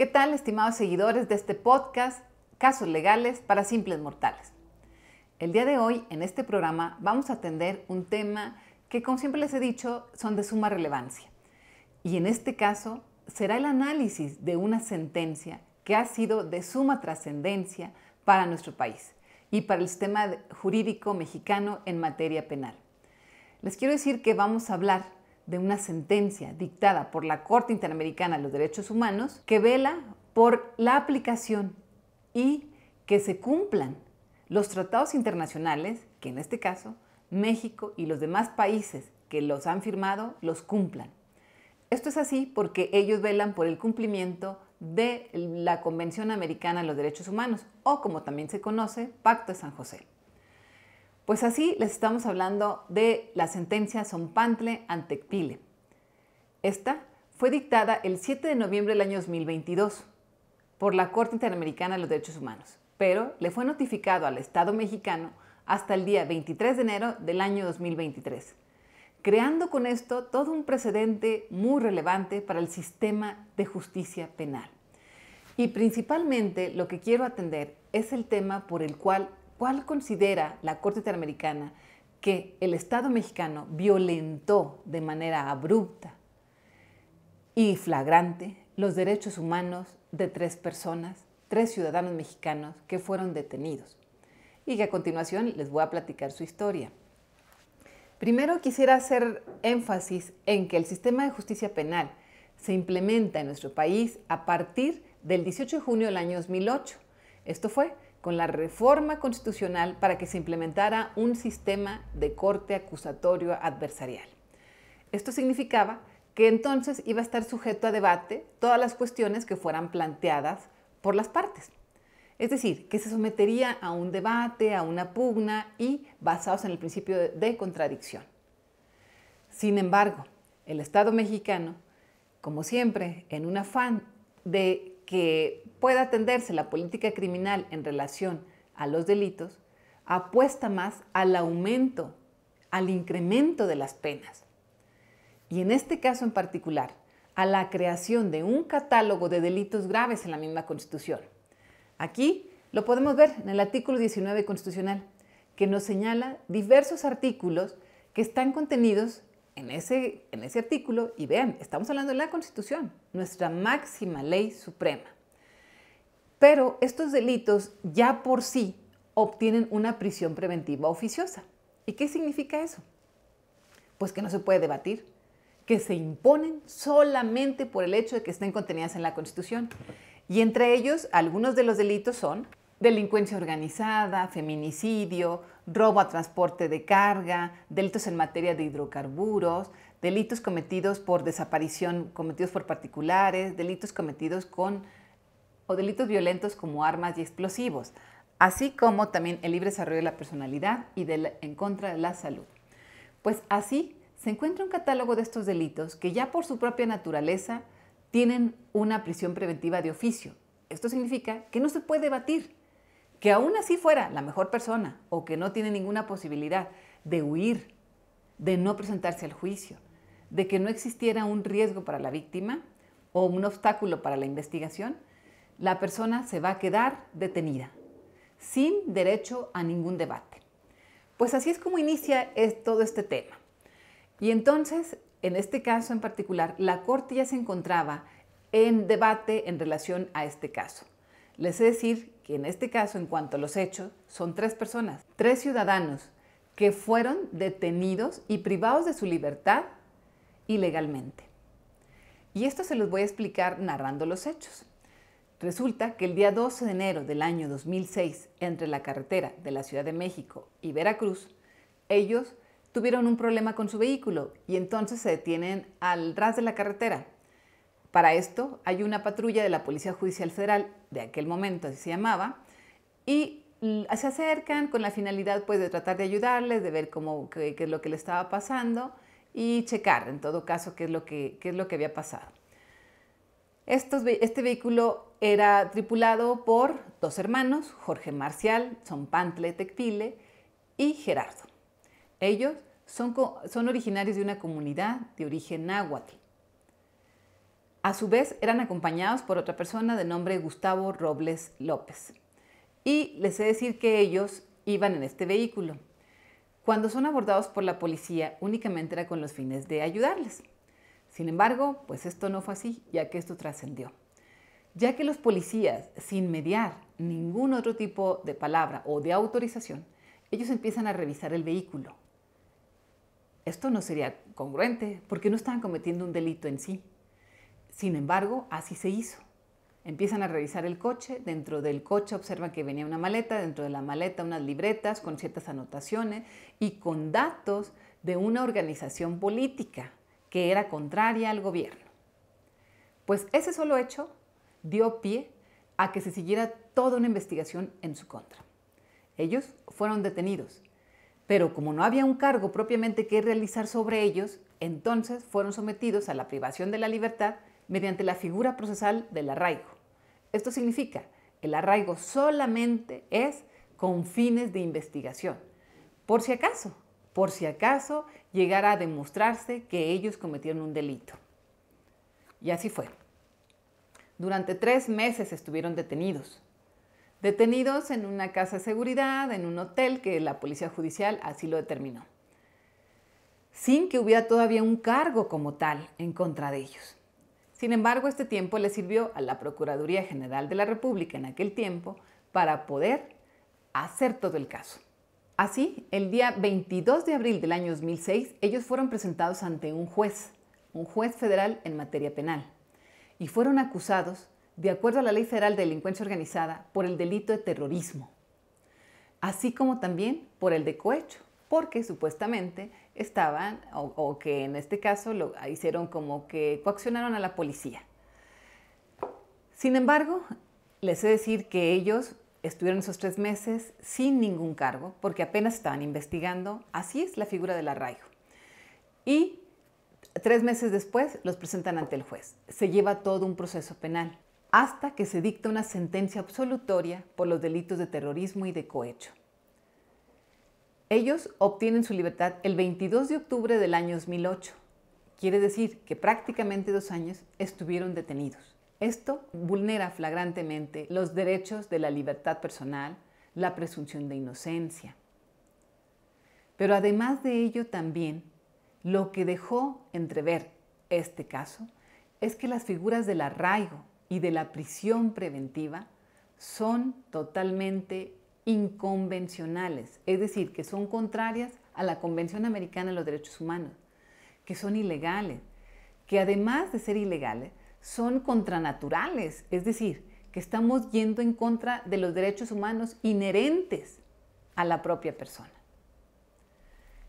¿Qué tal, estimados seguidores de este podcast, Casos Legales para Simples Mortales? El día de hoy, en este programa, vamos a atender un tema que, como siempre les he dicho, son de suma relevancia. Y en este caso, será el análisis de una sentencia que ha sido de suma trascendencia para nuestro país y para el sistema jurídico mexicano en materia penal. Les quiero decir que vamos a hablar de una sentencia dictada por la Corte Interamericana de los Derechos Humanos que vela por la aplicación y que se cumplan los tratados internacionales, que en este caso México y los demás países que los han firmado los cumplan. Esto es así porque ellos velan por el cumplimiento de la Convención Americana de los Derechos Humanos, o como también se conoce, Pacto de San José. Pues así les estamos hablando de la sentencia Zompantle ante Tecpile. Esta fue dictada el 7 de noviembre del año 2022 por la Corte Interamericana de los Derechos Humanos, pero le fue notificado al Estado mexicano hasta el día 23 de enero del año 2023, creando con esto todo un precedente muy relevante para el sistema de justicia penal. Y principalmente lo que quiero atender es el tema por el cual considera la Corte Interamericana que el Estado mexicano violentó de manera abrupta y flagrante los derechos humanos de 3 personas, 3 ciudadanos mexicanos que fueron detenidos. Y que a continuación les voy a platicar su historia. Primero quisiera hacer énfasis en que el sistema de justicia penal se implementa en nuestro país a partir del 18 de junio del año 2008. Esto fue con la reforma constitucional para que se implementara un sistema de corte acusatorio adversarial. Esto significaba que entonces iba a estar sujeto a debate todas las cuestiones que fueran planteadas por las partes. Es decir, que se sometería a un debate, a una pugna y basados en el principio de contradicción. Sin embargo, el Estado mexicano, como siempre, en un afán de que pueda atenderse la política criminal en relación a los delitos, apuesta más al aumento, al incremento de las penas. Y en este caso en particular, a la creación de un catálogo de delitos graves en la misma Constitución. Aquí lo podemos ver en el artículo 19 constitucional, que nos señala diversos artículos que están contenidos en ese artículo. Y vean, estamos hablando de la Constitución, nuestra máxima ley suprema. Pero estos delitos ya por sí obtienen una prisión preventiva oficiosa. ¿Y qué significa eso? Pues que no se puede debatir, que se imponen solamente por el hecho de que estén contenidas en la Constitución. Y entre ellos, algunos de los delitos son delincuencia organizada, feminicidio, robo a transporte de carga, delitos en materia de hidrocarburos, delitos cometidos por desaparición, cometidos por particulares, delitos cometidos o delitos violentos como armas y explosivos, así como también el libre desarrollo de la personalidad y en contra de la salud. Pues así se encuentra un catálogo de estos delitos que ya por su propia naturaleza tienen una prisión preventiva de oficio. Esto significa que no se puede debatir, que aún así fuera la mejor persona o que no tiene ninguna posibilidad de huir, de no presentarse al juicio, de que no existiera un riesgo para la víctima o un obstáculo para la investigación, la persona se va a quedar detenida, sin derecho a ningún debate. Pues así es como inicia todo este tema. Y entonces, en este caso en particular, la Corte ya se encontraba en debate en relación a este caso. Les he de decir que en este caso, en cuanto a los hechos, son 3 personas, 3 ciudadanos que fueron detenidos y privados de su libertad ilegalmente. Y esto se los voy a explicar narrando los hechos. Resulta que el día 12 de enero del año 2006, entre la carretera de la Ciudad de México y Veracruz, ellos tuvieron un problema con su vehículo y entonces se detienen al ras de la carretera. Para esto hay una patrulla de la Policía Judicial Federal, de aquel momento así se llamaba, y se acercan con la finalidad pues, de tratar de ayudarles, de ver qué es lo que le estaba pasando y checar en todo caso qué es lo que había pasado. Este vehículo era tripulado por 2 hermanos, Jorge Marcial, Zompantle Tecpile y Gerardo. Ellos son originarios de una comunidad de origen náhuatl. A su vez, eran acompañados por otra persona de nombre Gustavo Robles López. Y les he de decir que ellos iban en este vehículo. Cuando son abordados por la policía, únicamente era con los fines de ayudarles. Sin embargo, pues esto no fue así, ya que esto trascendió. Ya que los policías, sin mediar ningún otro tipo de palabra o de autorización, ellos empiezan a revisar el vehículo. Esto no sería congruente, porque no estaban cometiendo un delito en sí. Sin embargo, así se hizo. Empiezan a revisar el coche. Dentro del coche observan que venía una maleta, dentro de la maleta unas libretas con ciertas anotaciones y con datos de una organización política que era contraria al gobierno. Pues ese solo hecho dio pie a que se siguiera toda una investigación en su contra. Ellos fueron detenidos, pero como no había un cargo propiamente que realizar sobre ellos, entonces fueron sometidos a la privación de la libertad mediante la figura procesal del arraigo. Esto significa, el arraigo solamente es con fines de investigación, por si acaso llegara a demostrarse que ellos cometieron un delito. Y así fue. Durante 3 meses estuvieron detenidos. Detenidos en una casa de seguridad, en un hotel que la policía judicial así lo determinó, sin que hubiera todavía un cargo como tal en contra de ellos. Sin embargo, este tiempo le sirvió a la Procuraduría General de la República en aquel tiempo para poder hacer todo el caso. Así, el día 22 de abril del año 2006, ellos fueron presentados ante un juez federal en materia penal, y fueron acusados, de acuerdo a la Ley Federal de Delincuencia Organizada, por el delito de terrorismo, así como también por el de cohecho, porque supuestamente estaban, o que en este caso lo hicieron como que coaccionaron a la policía. Sin embargo, les he de decir que ellos estuvieron esos 3 meses sin ningún cargo, porque apenas estaban investigando. Así es la figura del arraigo. Y 3 meses después los presentan ante el juez. Se lleva todo un proceso penal, hasta que se dicta una sentencia absolutoria por los delitos de terrorismo y de cohecho. Ellos obtienen su libertad el 22 de octubre del año 2008. Quiere decir que prácticamente 2 años estuvieron detenidos. Esto vulnera flagrantemente los derechos de la libertad personal, la presunción de inocencia. Pero además de ello también, lo que dejó entrever este caso es que las figuras del arraigo y de la prisión preventiva son totalmente inconvencionales, es decir, que son contrarias a la Convención Americana de los Derechos Humanos, que son ilegales, que además de ser ilegales, son contranaturales, es decir, que estamos yendo en contra de los derechos humanos inherentes a la propia persona.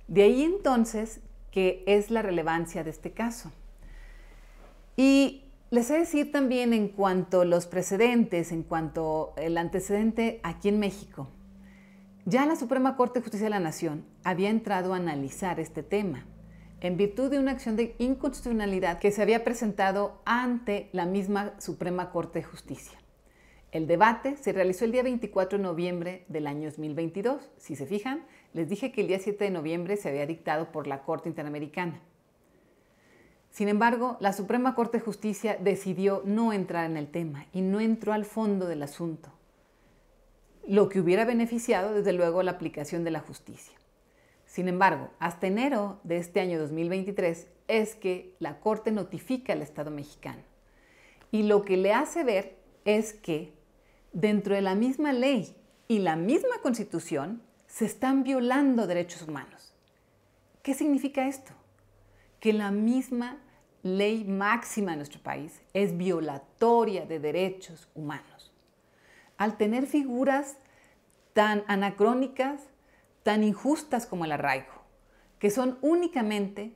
De ahí entonces que es la relevancia de este caso. Y les he de decir también en cuanto a los precedentes, en cuanto al antecedente aquí en México, ya la Suprema Corte de Justicia de la Nación había entrado a analizar este tema en virtud de una acción de inconstitucionalidad que se había presentado ante la misma Suprema Corte de Justicia. El debate se realizó el día 24 de noviembre del año 2022. Si se fijan, les dije que el día 7 de noviembre se había dictado por la Corte Interamericana. Sin embargo, la Suprema Corte de Justicia decidió no entrar en el tema y no entró al fondo del asunto, lo que hubiera beneficiado, desde luego, la aplicación de la justicia. Sin embargo, hasta enero de este año 2023 es que la Corte notifica al Estado mexicano, y lo que le hace ver es que dentro de la misma ley y la misma Constitución se están violando derechos humanos. ¿Qué significa esto? Que la misma ley máxima de nuestro país es violatoria de derechos humanos. Al tener figuras tan anacrónicas, tan injustas como el arraigo, que son únicamente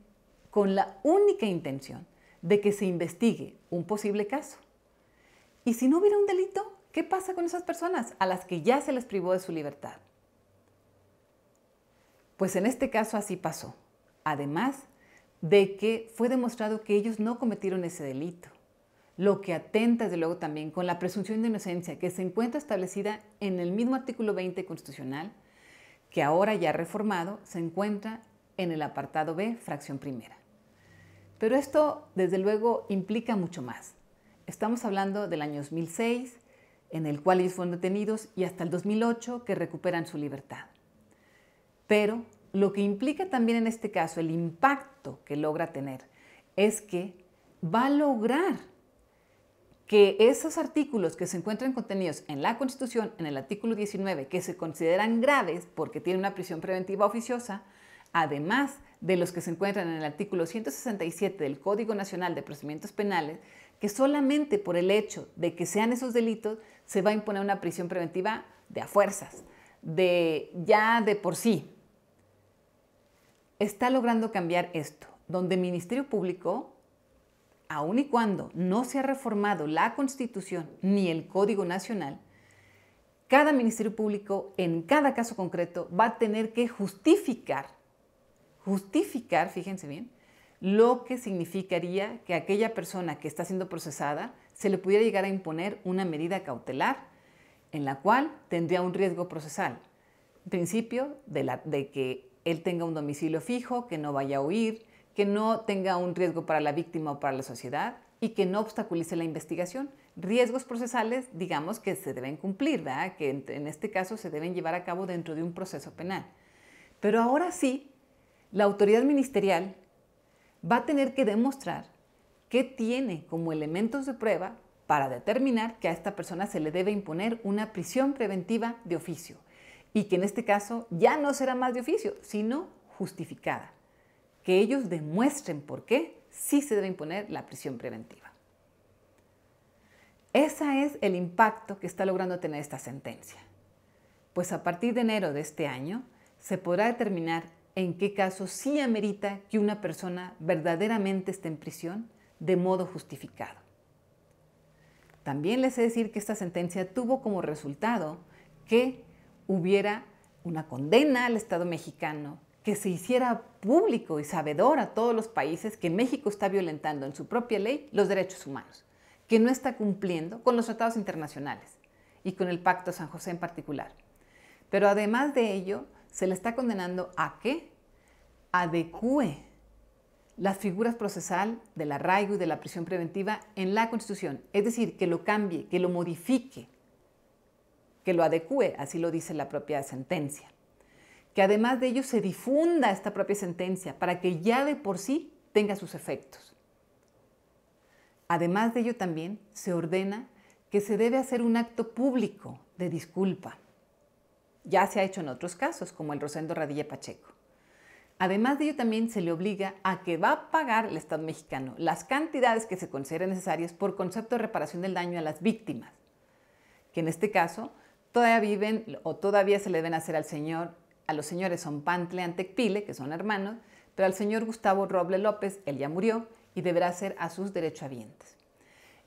con la única intención de que se investigue un posible caso. Y si no hubiera un delito, ¿qué pasa con esas personas a las que ya se les privó de su libertad? Pues en este caso así pasó. Además de que fue demostrado que ellos no cometieron ese delito, lo que atenta desde luego también con la presunción de inocencia que se encuentra establecida en el mismo artículo 20 constitucional, que ahora ya reformado se encuentra en el apartado B, fracción primera. Pero esto, desde luego, implica mucho más. Estamos hablando del año 2006, en el cual ellos fueron detenidos, y hasta el 2008, que recuperan su libertad. Pero lo que implica también en este caso, el impacto que logra tener, es que va a lograr que esos artículos que se encuentran contenidos en la Constitución, en el artículo 19, que se consideran graves porque tienen una prisión preventiva oficiosa, además de los que se encuentran en el artículo 167 del Código Nacional de Procedimientos Penales, que solamente por el hecho de que sean esos delitos se va a imponer una prisión preventiva de a fuerzas, ya de por sí. Está logrando cambiar esto, donde el Ministerio Público, aun y cuando no se ha reformado la Constitución ni el Código Nacional, cada Ministerio Público en cada caso concreto va a tener que justificar, fíjense bien, lo que significaría que a aquella persona que está siendo procesada se le pudiera llegar a imponer una medida cautelar en la cual tendría un riesgo procesal. En principio, de que él tenga un domicilio fijo, que no vaya a huir, que no tenga un riesgo para la víctima o para la sociedad y que no obstaculice la investigación. Riesgos procesales, digamos, que se deben cumplir, ¿verdad? Que en este caso se deben llevar a cabo dentro de un proceso penal. Pero ahora sí, la autoridad ministerial va a tener que demostrar qué tiene como elementos de prueba para determinar que a esta persona se le debe imponer una prisión preventiva de oficio y que en este caso ya no será más de oficio, sino justificada. Que ellos demuestren por qué sí se debe imponer la prisión preventiva. Ese es el impacto que está logrando tener esta sentencia. Pues a partir de enero de este año se podrá determinar en qué caso sí amerita que una persona verdaderamente esté en prisión de modo justificado. También les he de decir que esta sentencia tuvo como resultado que hubiera una condena al Estado mexicano, que se hiciera público y sabedor a todos los países que México está violentando en su propia ley los derechos humanos, que no está cumpliendo con los tratados internacionales y con el Pacto San José en particular. Pero además de ello, se le está condenando a que adecúe las figuras procesal del arraigo y de la prisión preventiva en la Constitución, es decir, que lo cambie, que lo modifique, que lo adecúe, así lo dice la propia sentencia. Que además de ello se difunda esta propia sentencia para que ya de por sí tenga sus efectos. Además de ello también se ordena que se debe hacer un acto público de disculpa. Ya se ha hecho en otros casos, como el Rosendo Radilla Pacheco. Además de ello también se le obliga a que va a pagar el Estado mexicano las cantidades que se consideren necesarias por concepto de reparación del daño a las víctimas, que en este caso todavía viven o todavía se le deben hacer a los señores Zompantle Antecpile, que son hermanos, pero al señor Gustavo Roble López, él ya murió y deberá ser a sus derechohabientes.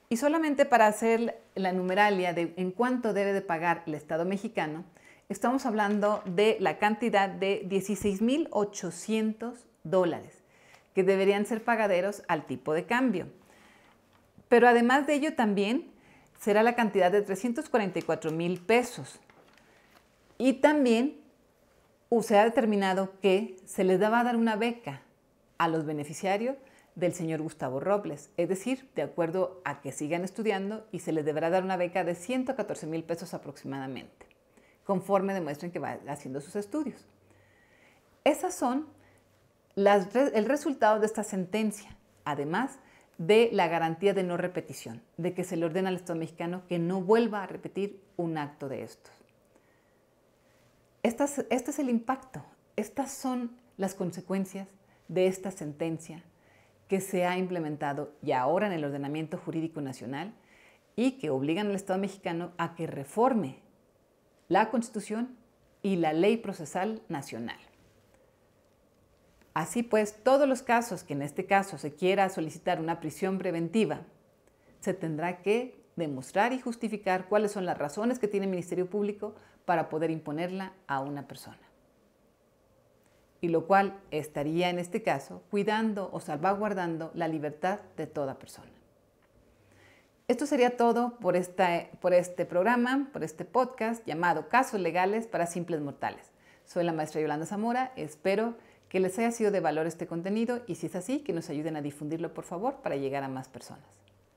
Y solamente para hacer la numeralia de en cuánto debe de pagar el Estado mexicano, estamos hablando de la cantidad de $16,800 que deberían ser pagaderos al tipo de cambio. Pero además de ello también será la cantidad de 344,000 pesos. Y también se ha determinado que se les va a dar una beca a los beneficiarios del señor Gustavo Robles, es decir, de acuerdo a que sigan estudiando y se les deberá dar una beca de 114,000 pesos aproximadamente, conforme demuestren que va haciendo sus estudios. Esas son el resultado de esta sentencia, además de la garantía de no repetición, de que se le ordena al Estado mexicano que no vuelva a repetir un acto de estos. Este es el impacto, estas son las consecuencias de esta sentencia que se ha implementado ya ahora en el ordenamiento jurídico nacional y que obligan al Estado mexicano a que reforme la Constitución y la Ley Procesal Nacional. Así pues, todos los casos que en este caso se quiera solicitar una prisión preventiva, se tendrá que demostrar y justificar cuáles son las razones que tiene el Ministerio Público para poder imponerla a una persona. Y lo cual estaría en este caso cuidando o salvaguardando la libertad de toda persona. Esto sería todo por este programa, por este podcast llamado Casos Legales para Simples Mortales. Soy la maestra Yolanda Zamora, espero que les haya sido de valor este contenido y si es así, que nos ayuden a difundirlo por favor para llegar a más personas.